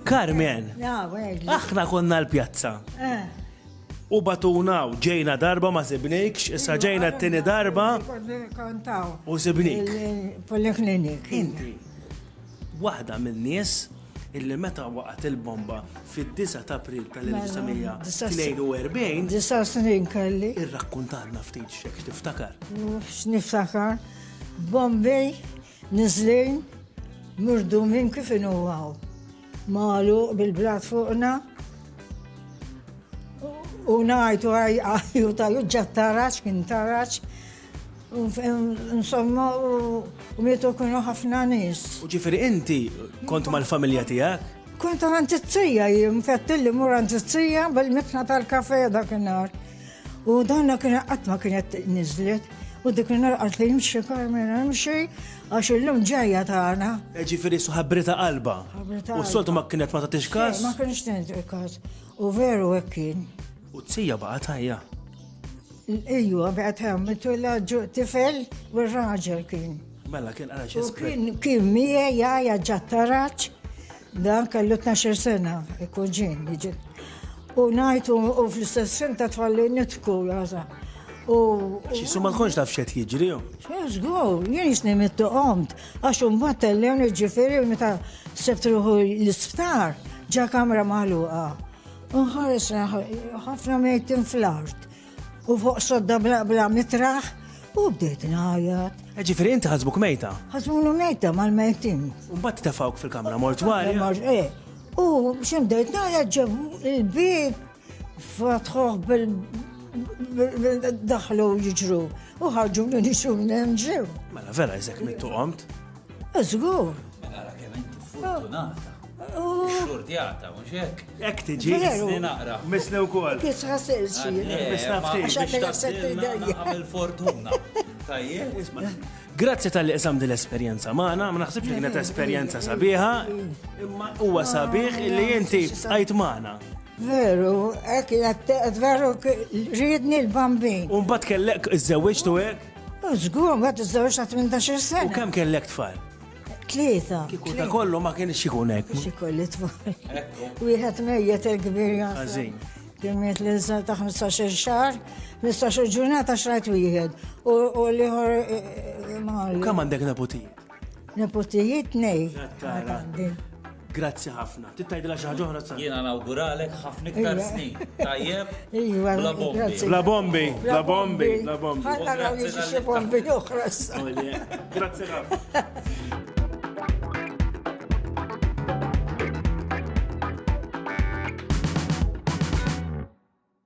Carmen, aħna konna l-pjazza. U batunaw, ġejna darba ma sibnikx, issa ġejna t-tini darba u sibnik. Poliklinik. Inti, waħda mill-nies illi meta waqat il-bomba fid-9 ta' April tal-1942 Disa snin kelli. irrakkuntanna ftit xek tiftakar. X'niftakar. Bombay, nizlin, murdumin kif inuwaw. Malu bil-blat fuqna. U najtu għaju taju ġattaraċ, kien taraċ. Insomma, u mietu kienu ħafna nis. U ġifiri inti kont mal-familja tijak? Kont għantizzija, mfettilli mur għantizzija bil-mikna tal-kafe dakinhar. U danna kiena għatma kienet nizlet. U dakinhar għat li jimxie Carmen, jimxie għax il-lum ġajja taħna. Ġifiri suħabrita qalba. U s-soltu ma kienet ma tatix kas? Ma kienx tintikas. U veru għekkin. U t-sija baqa tajja. Ijwa, bħat għammitu l-ġu tifel u r-raġel kien. Mela kien għana U ċespret. kien mija jgħja ġattaraċ, dan kellu 12 sena, ikkuġin, jiġi. U najtu u fl-istessin ta' tfalli nitku, jaza. U Xisu ma tkunx taf xed jiġri ju. Go, jien jisni mittu qomt, għax un-bat l-lewni ġifiri meta sebtruħu l-isptar, ġa kamra maħluqa. Unħares ħafna mejtin fl-art. U fuq sodda bla mitraħ, u bdejt naħjat. Ġifiri inti ħazbuk mejta. Ħazmunu mejta mal-mejtin. Umbat tafawk fil-kamra mortwarja. U ximdejt naħjat ġebu il-bib, fatħuħ bil-daħlu jiġru. U ħarġu nixru n-nemġew. Mela vera jizek mittu qomt. Eżgur. Mela kemm inti fortunata. Xurdjata, mhux hekk. Ek tiġi. Veru. Naqra. Misna wkoll. Kis ħassilx jien. Misna ftit. Għax għandek jaħseb idejja. Għamil fortuna. Tajjeb. Grazzi tal-li qesam dil-esperienza maħna, ma naħsibx li kienet esperienza sabiħa, imma huwa sabiħ illi inti għajt maħna. Veru, veru, ridni l-bambin. Umbat kellek iż-żewġtu hekk? Żgur, għad iż-żewġ ta' 18 U sena. kemm kellek tfal? Tlieta. Kiku ta' kollu ma kienx ikun hekk. Xikolli tfal. Wieħed mejjet il-kbir Ħażin. Kien miet li ta' 15 xar, 15 ġurnata xrajt wieħed. U liħor U kemm għandek nepotijiet? nepotijiet nej. Tara. Grazzi ħafna. Tittajdila xi ħaġa oħra sa. Jiena nawguralek ħafna iktar snin. Tajjeb. Ijwa, Bla bombi. grazzi. Bla bombi, bla bombi, bla bombi. Ħalla raw jiġi xi bombi oħra. Grazzi ħafna.